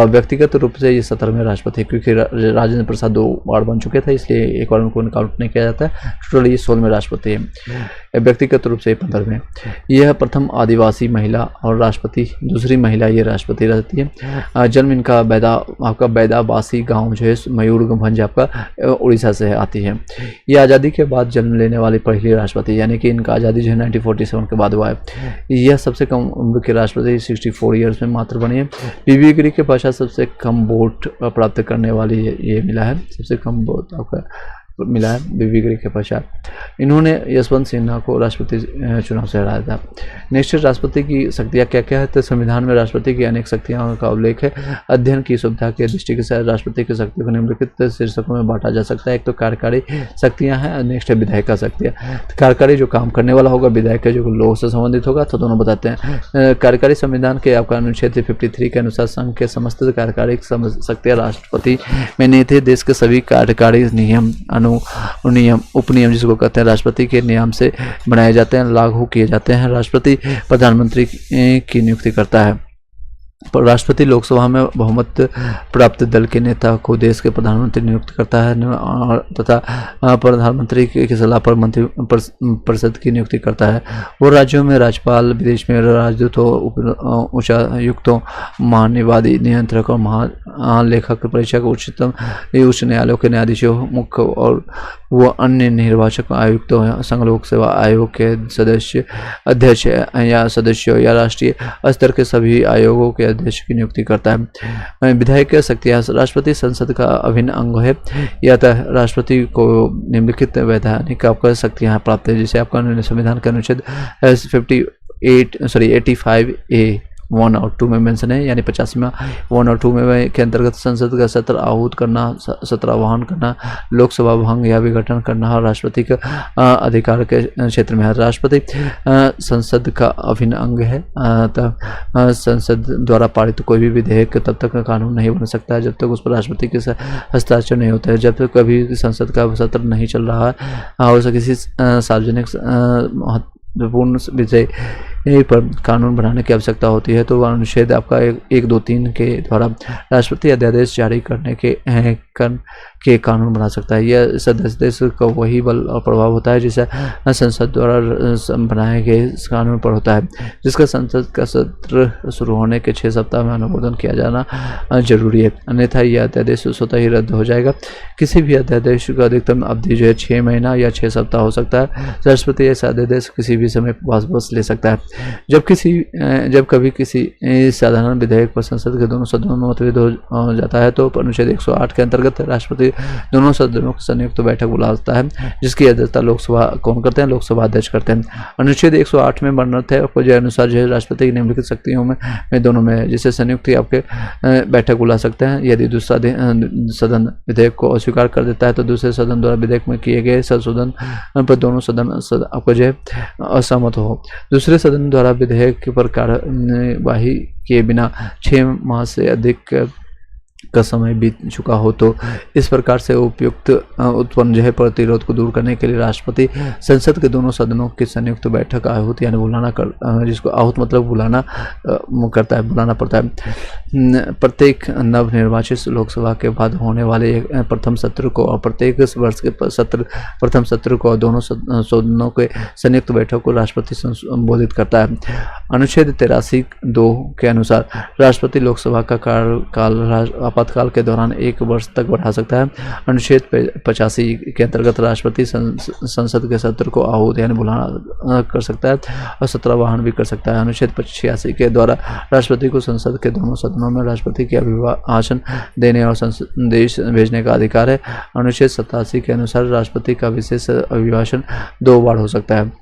व्यक्तिगत रूप से ये 17वें राष्ट्रपति है क्योंकि राजेंद्र प्रसाद 2 बार बन चुके थे, इसलिए एक बार उनको काउंट नहीं किया जाता है। टोटल ये 16वें राष्ट्रपति है। व्यक्तिगत रूप से 15वें। यह प्रथम आदिवासी महिला और राष्ट्रपति, दूसरी महिला ये राष्ट्रपति रहती है। जन्म इनका बैदाबासी गाँव जो है मयूरभंज आपका उड़ीसा से आती है। ये आज़ादी के बाद जन्म लेने वाली पहली राष्ट्रपति, यानी कि इनका आज़ादी जो है 1947 के बाद हुआ है। यह सबसे कम उम्र के राष्ट्रपति 64 ईयर्स में मात्र बनी है। पी.वी. गिरी के पश्चात सबसे कम वोट प्राप्त करने वाली ये मिला है। सबसे कम वोट आपका मिला है बीबी गिरी के पश्चात। इन्होंने यशवंत सिन्हा को राष्ट्रपति चुनाव से हराया था। नेक्स्ट राष्ट्रपति की शक्तियाँ क्या क्या है? तो संविधान में राष्ट्रपति की अनेक शक्तियों का उल्लेख है। अध्ययन की सुविधा के दृष्टि से राष्ट्रपति की शक्तियों को निम्नलिखित शीर्षकों में बांटा जा सकता है। एक तो कार्यकारी शक्तियाँ हैं, नेक्स्ट है विधायिका शक्तियाँ। कार्यकारी जो काम करने वाला होगा, विधायिका जो लोगों से संबंधित होगा, तो दोनों बताते हैं। कार्यकारी संविधान के आपका अनुच्छेद 53 के अनुसार संघ के समस्त कार्यकारी शक्तियाँ राष्ट्रपति में नहीं थे। देश के सभी कार्यकारी नियम नियम उपनियम जिसको कहते हैं राष्ट्रपति के नियम से बनाए जाते हैं, लागू किए जाते हैं। राष्ट्रपति प्रधानमंत्री की नियुक्ति करता है। राष्ट्रपति लोकसभा में बहुमत प्राप्त दल के नेता को देश के प्रधानमंत्री नियुक्त करता है तथा प्रधानमंत्री की सलाह पर मंत्री परिषद की नियुक्ति करता है। वो राज्यों में राज्यपाल, विदेश में राजदूतों, उच्चायुक्तों, महानिवादी, नियंत्रक और महालेखक परीक्षक, उच्च न्यायालयों के न्यायाधीशों, मुख्य और वो अन्य निर्वाचक आयुक्तों, संघ लोक सेवा आयोग के सदस्य, अध्यक्ष या सदस्यों या राष्ट्रीय स्तर के सभी आयोगों के अध्यक्ष की नियुक्ति करता है। विधायिका शक्तियाँ राष्ट्रपति संसद का अभिन्न अंग है। या तो राष्ट्रपति को निम्नलिखित वैधानिक आपका शक्तियाँ प्राप्त है, जैसे आपका संविधान का अनुच्छेद 85A 1 और 2 में मेंशन है, यानी 85वां 1 और 2 में के अंतर्गत संसद का सत्र आहूत करना, सत्र आह्वान करना, लोकसभा भंग या विघटन करना और राष्ट्रपति का अधिकार के क्षेत्र में है। राष्ट्रपति संसद का अभिन्न अंग है। संसद द्वारा पारित कोई भी विधेयक तब तक कानून नहीं बन सकता है जब तक उस पर राष्ट्रपति के हस्ताक्षर नहीं होता है। जब तक कभी संसद का सत्र नहीं चल रहा है और किसी सार्वजनिक महत्वपूर्ण विषय पर कानून बनाने की आवश्यकता होती है तो अनुच्छेद आपका 1, 2, 3 के द्वारा राष्ट्रपति अध्यादेश जारी करने के कानून बना सकता है। यह सदस्य देश का वही बल और प्रभाव होता है जिसे संसद द्वारा बनाए गए कानून पर होता है, जिसका संसद का सत्र शुरू होने के 6 सप्ताह में अनुमोदन किया जाना जरूरी है, अन्यथा यह अध्यादेश स्वतः ही रद्द हो जाएगा। किसी भी अध्यादेश का अधिकतम अवधि जो है 6 महीना या 6 सप्ताह हो सकता है। राष्ट्रपति ऐसा अध्यादेश किसी भी समय वापस ले सकता है। जब कभी किसी साधारण विधेयक पर संसद के दोनों सदनों में मतभेद हो जाता है तो अनुच्छेद 108 के अंतर्गत राष्ट्रपति दोनों सदनों की संयुक्त बैठक बुलाता है, जिसकी अध्यक्षता लोकसभा कौन करते हैं? लोकसभा अध्यक्ष करते हैं। अनुच्छेद 108 में वर्णित है के अनुसार जो है राष्ट्रपति की निम्नलिखित शक्तियों में दोनों में जिसे संयुक्त आपके बैठक बुला सकते हैं। यदि दूसरा सदन विधेयक को अस्वीकार कर देता है तो दूसरे सदन द्वारा विधेयक में किए गए संशोधन पर दोनों सदन आपको जो है असहमत हो। दूसरे सदन द्वारा विधेयक पर कार्यवाही किए बिना 6 माह से अधिक का समय बीत चुका हो तो इस प्रकार से उपयुक्त उत्पन्न जो है प्रतिरोध को दूर करने के लिए राष्ट्रपति संसद के दोनों सदनों की संयुक्त बैठक आहूत यानी बुलाना जिसको आहूत मतलब बुलाना करता है, बुलाना पड़ता है। प्रत्येक नवनिर्वाचित लोकसभा के बाद होने वाले प्रथम सत्र को और प्रत्येक वर्ष के प्रथम सत्र को और दोनों सदनों के संयुक्त बैठक को राष्ट्रपति संबोधित करता है। अनुच्छेद 83(2) के अनुसार राष्ट्रपति लोकसभा का कार्यकाल आपातकाल के दौरान 1 वर्ष तक बढ़ा सकता है। अनुच्छेद 85 के अंतर्गत राष्ट्रपति संसद के सत्र को आहूत यानी बुलाना कर सकता है और सत्रावहन भी कर सकता है। अनुच्छेद 86 के द्वारा राष्ट्रपति को संसद के दोनों सदनों में राष्ट्रपति के अभिभाषण देने और संदेश भेजने का अधिकार है। अनुच्छेद 87 के अनुसार राष्ट्रपति का विशेष अभिभाषण 2 बार हो सकता है।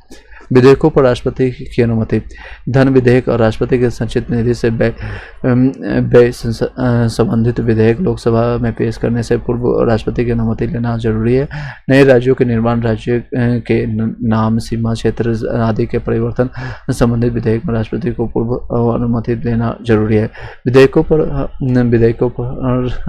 विधेयकों पर राष्ट्रपति की अनुमति। धन विधेयक और राष्ट्रपति के संचित निधि से व्यय संबंधित विधेयक लोकसभा में पेश करने से पूर्व राष्ट्रपति की अनुमति लेना जरूरी है। नए राज्यों के निर्माण, राज्य के नाम, सीमा क्षेत्र आदि के परिवर्तन संबंधित विधेयक में राष्ट्रपति को पूर्व अनुमति लेना जरूरी है। विधेयकों पर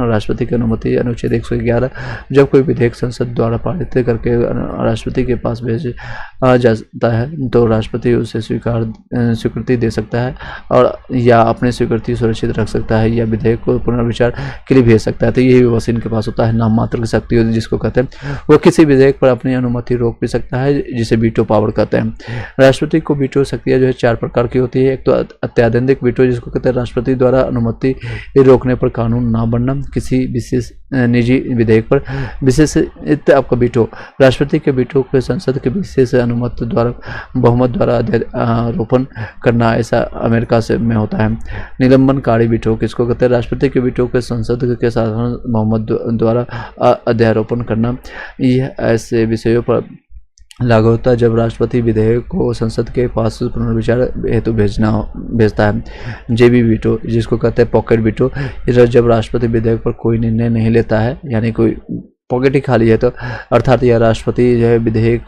राष्ट्रपति की अनुमति। अनुच्छेद 111 जब कोई विधेयक संसद द्वारा पारित करके राष्ट्रपति के पास भेजा जाता है तो राष्ट्रपति उसे स्वीकृति दे सकता है और या अपनी स्वीकृति सुरक्षित रख सकता है या विधेयक को पुनर्विचार के लिए भेज सकता है। तो यही बस इनके पास होता है नाम मात्र की शक्ति होती है जिसको कहते हैं। वो किसी विधेयक पर अपनी अनुमति रोक भी सकता है जिसे वीटो पावर कहते हैं। राष्ट्रपति को वीटो शक्तियाँ जो है 4 प्रकार की होती है। एक तो अत्याधुनिक वीटो जिसको कहते हैं राष्ट्रपति द्वारा अनुमति रोकने पर कानून ना बनना। किसी विशेष निजी विधेयक पर विशेषित आपका वीटो। राष्ट्रपति के वीटो को संसद के विशेष अनुमति द्वारा बहुमत द्वारा आरोपण करना, ऐसा अमेरिका में होता है। निलंबनकारी वीटो किसको कहते हैं? राष्ट्रपति के वीटो के संसद के साधारण बहुमत द्वारा अध्यारोपण करना। यह ऐसे विषयों पर लागू होता है जब राष्ट्रपति विधेयक को संसद के पास पुनर्विचार हेतु भेजता है। जेबी वीटो जिसको कहते हैं पॉकेट वीटो, जब राष्ट्रपति विधेयक पर कोई निर्णय नहीं लेता है यानी कोई पॉकेट ही खाली है तो अर्थात यह राष्ट्रपति जो है विधेयक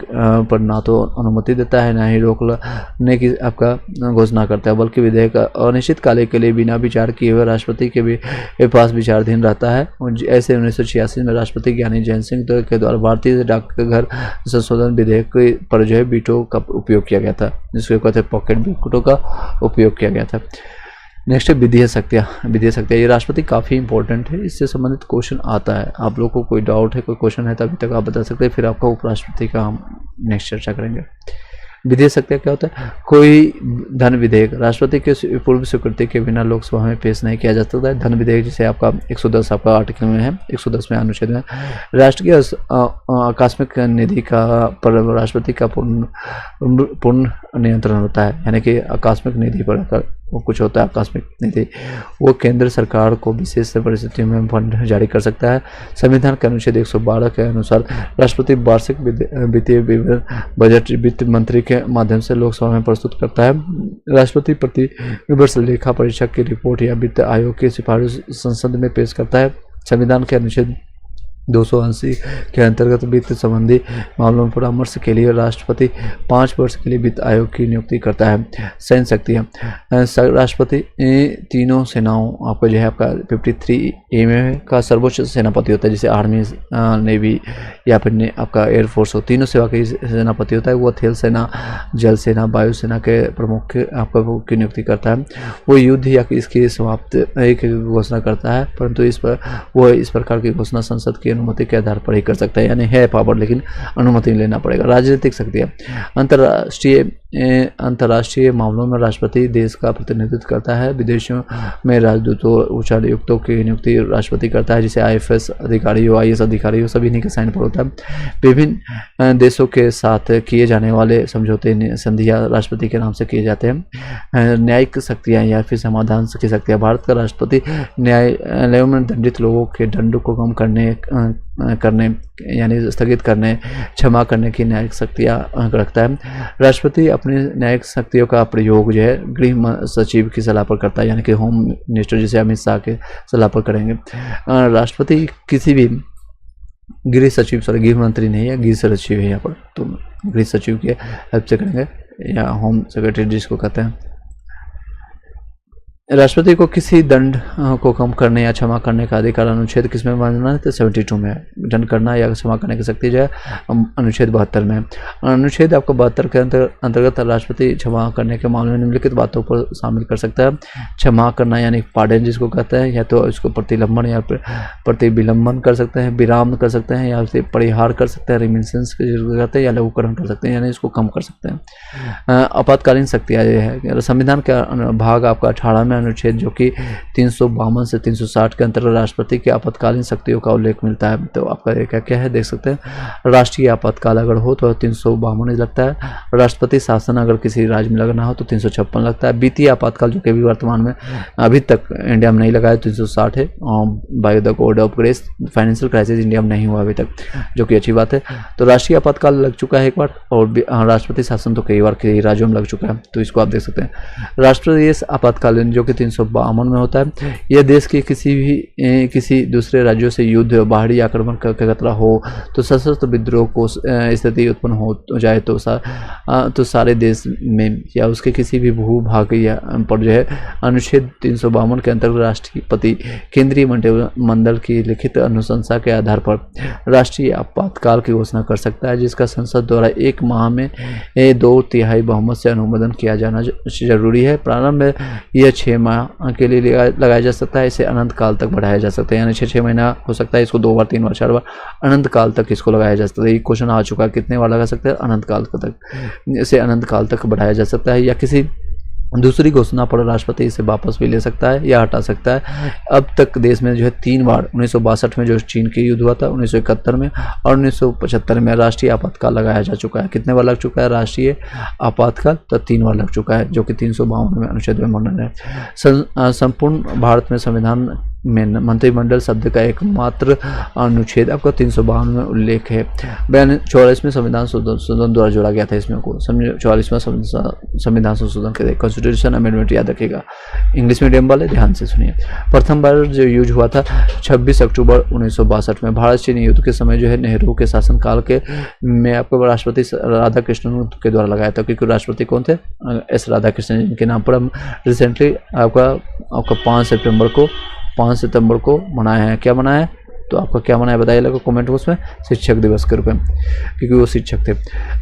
पर ना तो अनुमति देता है ना ही रोकने की आपका घोषणा करता है, बल्कि विधेयक अनिश्चित काल के लिए बिना विचार किए हुए राष्ट्रपति के पास विचाराधीन रहता है। ऐसे 1986 में राष्ट्रपति ज्ञानी जैन सिंह के द्वारा भारतीय डाकघर संशोधन विधेयक पर जो है वीटो का उपयोग किया गया था, जिसको कहते हैं पॉकेट वीटो का उपयोग किया गया था। नेक्स्ट है विधीय शक्तियाँ। ये राष्ट्रपति काफ़ी इंपॉर्टेंट है, इससे संबंधित क्वेश्चन आता है। आप लोगों को कोई डाउट है, कोई क्वेश्चन है तो अभी तक आप बता सकते हैं, फिर आपका उपराष्ट्रपति का हम नेक्स्ट चर्चा करेंगे। विधेय शक्तियाँ क्या होता है? कोई धन विधेयक राष्ट्रपति के पूर्व स्वीकृति के बिना लोकसभा में पेश नहीं किया जा सकता है। धन विधेयक जिसे आपका 110 आपका आर्टिकल में है, 110वें अनुच्छेद में राष्ट्र की आकस्मिक निधि का पर राष्ट्रपति का पूर्ण नियंत्रण होता है, यानी कि आकस्मिक निधि पर वो कुछ होता है आकस्मिक निधि, वो केंद्र सरकार को विशेष परिस्थितियों में फंड जारी कर सकता है। संविधान के अनुच्छेद 112 के अनुसार राष्ट्रपति वार्षिक वित्तीय विवरण बजट वित्त मंत्री के माध्यम से लोकसभा में प्रस्तुत करता है। राष्ट्रपति प्रति वर्ष लेखा परीक्षक की रिपोर्ट या वित्त आयोग की सिफारिश संसद में पेश करता है। संविधान के अनुच्छेद 280 के अंतर्गत वित्त संबंधी मामलों में परामर्श के लिए राष्ट्रपति 5 वर्ष के लिए वित्त आयोग की नियुक्ति करता है। सैन्य शक्तियाँ राष्ट्रपति तीनों सेनाओं आपका जो है आपका 53A में का सर्वोच्च सेनापति होता है, जैसे आर्मी, नेवी या फिर आपका एयरफोर्स हो, तीनों सेवा के सेनापति होता है। वो थल सेना, जल सेना, वायुसेना के प्रमुख आपका की नियुक्ति करता है। वो युद्ध या इसकी समाप्त की घोषणा करता है, परंतु इस प्रकार की घोषणा संसद की अनुमति के आधार पर ही कर सकता है, यानी है पावर लेकिन अनुमति लेना पड़ेगा। राजनीतिक शक्तियाँ, अंतर्राष्ट्रीय मामलों में राष्ट्रपति देश का प्रतिनिधित्व करता है। विदेशों में राजदूतों उच्चायुक्तों की नियुक्ति राष्ट्रपति करता है, जिसे IFS अधिकारी हो, IAS अधिकारी हो, सभी इन्हीं के साइन पर होता है। विभिन्न देशों के साथ किए जाने वाले समझौते संधियां राष्ट्रपति के नाम से किए जाते हैं। न्यायिक शक्तियाँ या फिर समाधान की शक्तियाँ, भारत का राष्ट्रपति न्यायालयों में दंडित लोगों के दंड को कम करने यानी स्थगित करने, क्षमा करने की न्यायिक शक्तियाँ रखता है। राष्ट्रपति अपनी न्यायिक शक्तियों का प्रयोग जो है गृह सचिव की सलाह पर करता है, यानी कि होम मिनिस्टर जिसे अमित शाह के सलाह पर करेंगे। राष्ट्रपति किसी भी गृह मंत्री नहीं है, गृह सचिव है यहाँ पर, तो गृह सचिव की हेल्प से करेंगे या होम सेक्रेटरी जिसको कहते हैं। राष्ट्रपति को किसी दंड को कम करने या क्षमा करने का अधिकार अनुच्छेद किसमें माना है? तो 72 में। दंड करना या क्षमा करने की शक्ति जो है अनुच्छेद 72 में। अनुच्छेद आपको 72 के अंतर्गत राष्ट्रपति क्षमा करने के मामले में निम्नलिखित बातों पर शामिल कर सकता है। क्षमा करना यानी पार्डन जिसको कहते हैं, या तो इसको प्रतिलंबन या प्रतिविलंबन कर सकते हैं, विराम कर सकते हैं, या फिर परिहार कर सकते हैं, रिमिशंस जिसको कहते हैं, या लघुकरण कर सकते हैं, यानी इसको कम कर सकते हैं। आपातकालीन शक्तियाँ ये है, संविधान का भाग आपका 18 में अनुच्छेद जो कि 352 से 360 के अंतर्गत राष्ट्रपति के आपातकालीन शक्तियों का उल्लेख मिलता है। तो आपका क्या क्या है देख सकते हैं। राष्ट्रीय आपातकाल अगर हो तो 352 लगता है। राष्ट्रपति शासन अगर किसी राज्य में लगना हो तो 356 लगता है। वित्तीय आपातकाल जो कि अभी वर्तमान में अभी तक इंडिया में नहीं लगा है 360 है। By the code of grace financial crisis India में नहीं हुआ अभी तक, जो कि अच्छी बात है। तो राष्ट्रीय आपातकाल लग चुका है एक बार, और राष्ट्रपति शासन तो कई बार कई राज्यों में लग चुका है, तो इसको आप देख सकते हैं। राष्ट्रीय आपातकालीन जो कि 352 में होता है, यह देश के किसी दूसरे राज्यों से युद्ध, बाहरी आक्रमण का खतरा हो, तो सशस्त्र विद्रोह को स्थिति उत्पन्न हो जाए तो सारे देश में या उसके किसी भी भूभाग या पर जो है अनुच्छेद 352 के अंतर्गत राष्ट्रपति केंद्रीय मंत्रिमंडल की लिखित अनुशंसा के आधार पर राष्ट्रीय आपातकाल की घोषणा कर सकता है, जिसका संसद द्वारा 1 माह में 2/3 बहुमत से अनुमोदन किया जाना जरूरी है। प्रारंभ में यह 6 माह के लिए लगाया जा सकता है, इसे अनंत काल तक बढ़ाया जा सकता है, यानी 6 महीना हो सकता है, इसको 2 बार 3 बार 4 बार अनंत काल तक इसको लगाया जा सकता है। ये क्वेश्चन आ चुका है, कितने बार लगा सकते हैं? अनंत काल तक, इसे अनंत काल तक बढ़ाया जा सकता है, या किसी दूसरी घोषणा पर राष्ट्रपति इसे वापस भी ले सकता है या हटा सकता है। अब तक देश में जो है 3 बार 1962 में जो चीन के युद्ध हुआ था, 1971 में और 1975 में राष्ट्रीय आपातकाल लगाया जा चुका है। कितने बार लग चुका है राष्ट्रीय आपातकाल? तो 3 बार लग चुका है, जो कि 352 में अनुच्छेद में वर्णन है। संपूर्ण भारत में संविधान में मंत्रिमंडल शब्द का एकमात्र अनुच्छेद आपका 352 में उल्लेख है। 44वें संविधान संशोधन द्वारा जोड़ा गया था इसमें को, 44वां संविधान संशोधन के कॉन्स्टिट्यूशन अमेंडमेंट याद रखिएगा, इंग्लिश मीडियम वाले ध्यान से सुनिए। प्रथम बार जो यूज हुआ था 26 अक्टूबर 1962 में। भारत चीन युद्ध के समय जो है नेहरू के शासनकाल के में आपको राष्ट्रपति राधा कृष्णन के द्वारा लगाया था, क्योंकि राष्ट्रपति कौन थे? एस राधा कृष्णन, जिनके नाम पर हम रिसेंटली आपका 5 सितंबर को मनाया है। क्या मनाया है? तो आपका क्या मनाया बताइए लोगों कमेंट बॉक्स में। शिक्षक दिवस के रूप में, क्योंकि वो शिक्षक थे।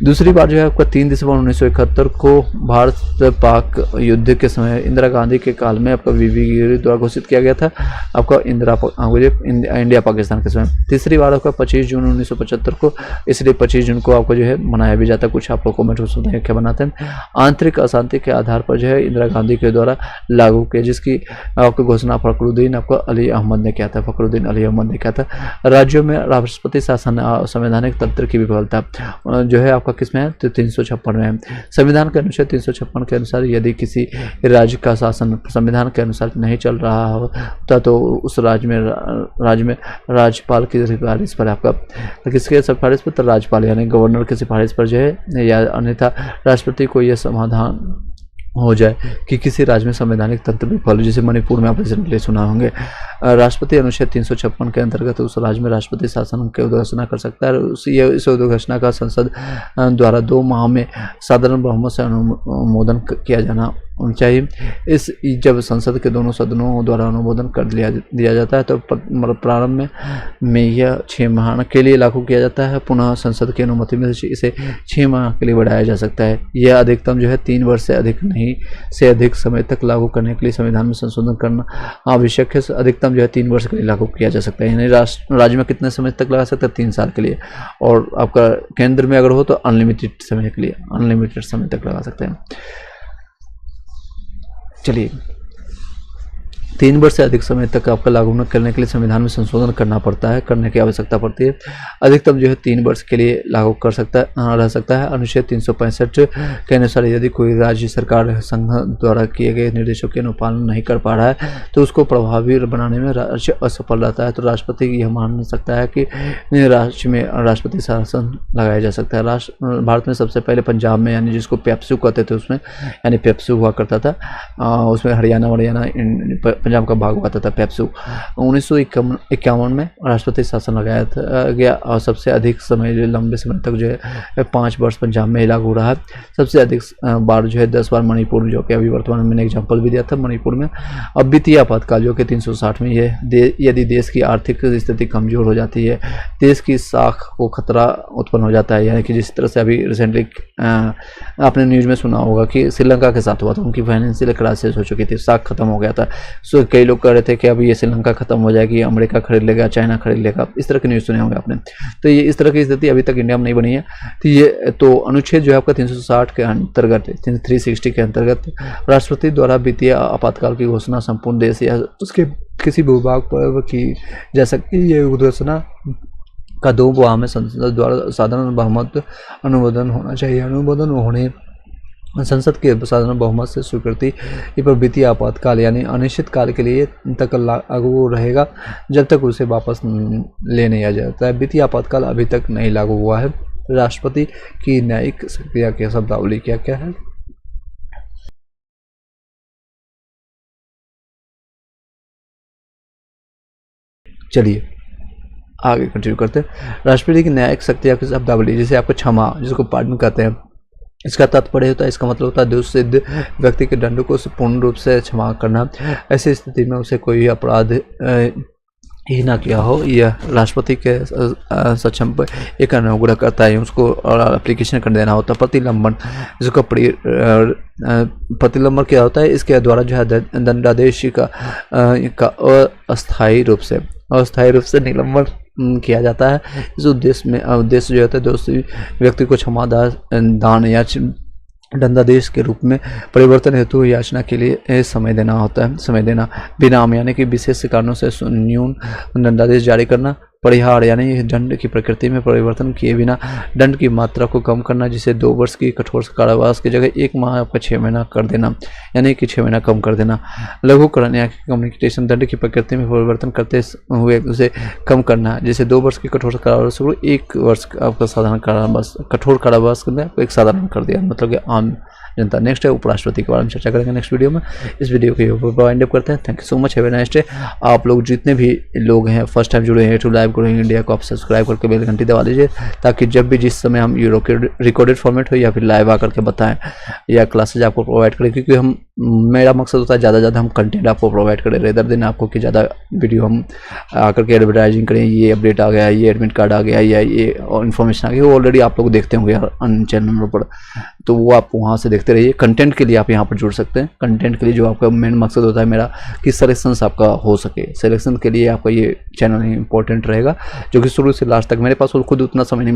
दूसरी बार जो है आपका 3 दिसंबर 1971 को भारत पाक युद्ध के समय इंदिरा गांधी के काल में आपका वीवी गिरी द्वारा घोषित किया गया था, आपका इंडिया पाकिस्तान के समय। तीसरी बार आपका 25 जून 1975 को, इसलिए 25 जून को आपको जो है मनाया भी जाता है। कुछ आप लोग कमेंट बॉक्स में क्या बनाते हैं। आंतरिक अशांति के आधार पर जो है इंदिरा गांधी के द्वारा लागू किया, जिसकी आपको घोषणा फखरुद्दीन अली अहमद ने किया था। फखरुद्दीन अली अहमद ने किया था। राज्यों में राष्ट्रपति शासन संवैधानिक तंत्र की विफलता जो है आपका किसमें है? तो 356 में है। संविधान के अनुच्छेद 356 के अनुसार यदि किसी राज्य का शासन संविधान के अनुसार नहीं चल रहा होता तो उस राज्य में राज्यपाल की सिफारिश पर आपका किसके सिफारिश पर? तो राज्यपाल यानी गवर्नर की सिफारिश पर जो है, या अन्यथा राष्ट्रपति को यह समाधान हो जाए कि किसी राज्य में संवैधानिक तंत्र विफल, जैसे मणिपुर में आप रिसेंटली सुना होंगे। राष्ट्रपति अनुच्छेद 356 के अंतर्गत उस राज्य में राष्ट्रपति शासन की घोषणा कर सकता है। इस घोषणा का संसद द्वारा 2 माह में साधारण बहुमत से अनुमोदन किया जाना चाहिए। इस जब संसद के दोनों सदनों द्वारा अनुमोदन कर दिया जाता है तो प्रारंभ में यह 6 माह के लिए लागू किया जाता है। पुनः संसद की अनुमति में इसे 6 माह के लिए बढ़ाया जा सकता है। यह अधिकतम जो है 3 वर्ष से अधिक समय तक लागू करने के लिए संविधान में संशोधन करना आवश्यक है। अधिकतम जो है 3 वर्ष के लिए लागू किया जा सकता है। यानी राज्य में कितने समय तक लगा सकते हैं? 3 साल के लिए। और आपका केंद्र में अगर हो तो अनलिमिटेड समय के लिए, अनलिमिटेड समय तक लगा सकते हैं। चलिए, 3 वर्ष से अधिक समय तक आपका लागू न करने के लिए संविधान में संशोधन करने की आवश्यकता पड़ती है। अधिकतम जो है 3 वर्ष के लिए लागू रह सकता है। अनुच्छेद 365 के अनुसार यदि कोई राज्य सरकार संघ द्वारा किए गए निर्देशों की अनुपालन नहीं कर पा रहा है तो उसको प्रभावी बनाने में राज्य असफल रहता है तो राष्ट्रपति यह मान सकता है कि राज्य में राष्ट्रपति शासन लगाया जा सकता है। भारत में सबसे पहले पंजाब में, यानी जिसको पेप्सू कहते थे, उसमें यानी पेप्सू हुआ करता था, उसमें हरियाणा पंजाब का भाग हुआ था पेप्सू। 1951 में राष्ट्रपति शासन लगाया गया और सबसे अधिक समय जो लंबे समय तक जो है 5 वर्ष पंजाब में लागू रहा है। सबसे अधिक बार जो है 10 बार मणिपुर में, जो कि अभी वर्तमान में मैंने एग्जांपल भी दिया था मणिपुर में। अब वित्तीय आपातकाल जो कि 360 में यदि देश की आर्थिक स्थिति कमजोर हो जाती है, देश की साख को खतरा उत्पन्न हो जाता है, यानी कि जिस तरह से अभी रिसेंटली आपने न्यूज में सुना होगा कि श्रीलंका के साथ हुआ था, उनकी फाइनेंशियल क्राइसिस हो चुकी थी, साख खत्म हो गया था। सो कई लोग कह रहे थे कि अभी ये श्रीलंका खत्म हो जाएगी, अमेरिका खरीद लेगा, चाइना खरीद लेगा, इस तरह के न्यूज़ सुने होंगे आपने। तो ये इस तरह की स्थिति अभी तक इंडिया में नहीं बनी है। तो ये तो अनुच्छेद जो है आपका 360 के अंतर्गत, 360 के अंतर्गत राष्ट्रपति द्वारा वित्तीय आपातकाल की घोषणा संपूर्ण देश या उसके किसी भूभाग पर की जा सकती है। ये घोषणा का 2 में संसद द्वारा साधारण बहुमत अनुमोदन होना चाहिए। अनुमोदन होने संसद के साधारण बहुमत से स्वीकृति पर वित्तीय आपातकाल यानी अनिश्चित काल के लिए तक लागू रहेगा, जब तक उसे वापस ले नहीं आ जाता है। वित्तीय आपातकाल अभी तक नहीं लागू हुआ है। राष्ट्रपति की न्यायिक शक्तियां की शब्दावली क्या क्या है? चलिए आगे कंटिन्यू करते हैं। राष्ट्रपति की न्यायिक शक्तियां की शब्दावली, जैसे आपको क्षमा, जिसको पार्डन कहते हैं, इसका तात्पर्य होता है, इसका मतलब होता है दोषसिद्ध व्यक्ति के दंड को पूर्ण रूप से क्षमा करना। ऐसी स्थिति में उसे कोई अपराध ही ना किया हो, यह राष्ट्रपति के सक्षम पर एक अनुग्रह करता है। उसको एप्लीकेशन कर देना होता है। प्रतिलंबन, जिसको प्रतिलंबन क्या होता है? इसके द्वारा जो है दंडादेश का अस्थायी रूप से निलंबन किया जाता है। इस उद्देश्य जो होता है दोषी व्यक्ति को क्षमा दान या दंडादेश के रूप में परिवर्तन हेतु याचना के लिए समय देना होता है। समय देना, विराम यानी कि विशेष कारणों से न्यून दंडादेश जारी करना। परिहार यानी दंड की प्रकृति में परिवर्तन किए बिना दंड की मात्रा को कम करना, जिसे 2 वर्ष की कठोर कारावास की जगह 1 माह आपका 6 महीना कर देना, यानी कि 6 महीना कम कर देना। लघुकरण यानी कम्युनिकेशन, दंड की प्रकृति में परिवर्तन करते हुए उसे कम करना, जैसे 2 वर्ष की कठोर कारावास को 1 वर्ष आपका साधारण कारावास, कठोर कारावास करना एक साधारण कर दिया, मतलब कि आम जनता। नेक्स्ट है उपराष्ट्रपति के बारे में चर्चा करेंगे नेक्स्ट वीडियो में। इस वीडियो को वाइंड अप करते हैं। Thank you so much, have a nice day. आप लोग जितने भी लोग हैं फर्स्ट टाइम जुड़े हैं यूट्यूब लाइव ग्रोइंग इंडिया को, आप सब्सक्राइब करके बेल घंटी दबा लीजिए, ताकि जब भी जिस समय हम रिकॉर्डेड फॉर्मेट हो या फिर लाइव आकर के बताएं या क्लासेज आपको प्रोवाइड करें, क्योंकि मेरा मकसद होता है ज़्यादा हम कंटेंट आपको प्रोवाइड करें रेदर दिन आपको कि ज़्यादा वीडियो हम आकर के एडवर्टाइजिंग करें, ये अपडेट आ गया, ये एडमिट कार्ड आ गया या ये इन्फॉर्मेशन आ गई, वो ऑलरेडी आप लोग देखते होंगे अन्य चैनलों पर, तो वो आप वहाँ से देखते रहिए। कंटेंट के लिए आप यहाँ पर जुड़ सकते हैं। कंटेंट के लिए जो आपका मेन मकसद होता है मेरा कि सिलेक्शंस आपका हो सके, सिलेक्शन के लिए आपका ये चैनल इंपॉर्टेंट रहेगा, जो कि शुरू से लास्ट तक मेरे पास खुद उतना समय नहीं मिलता।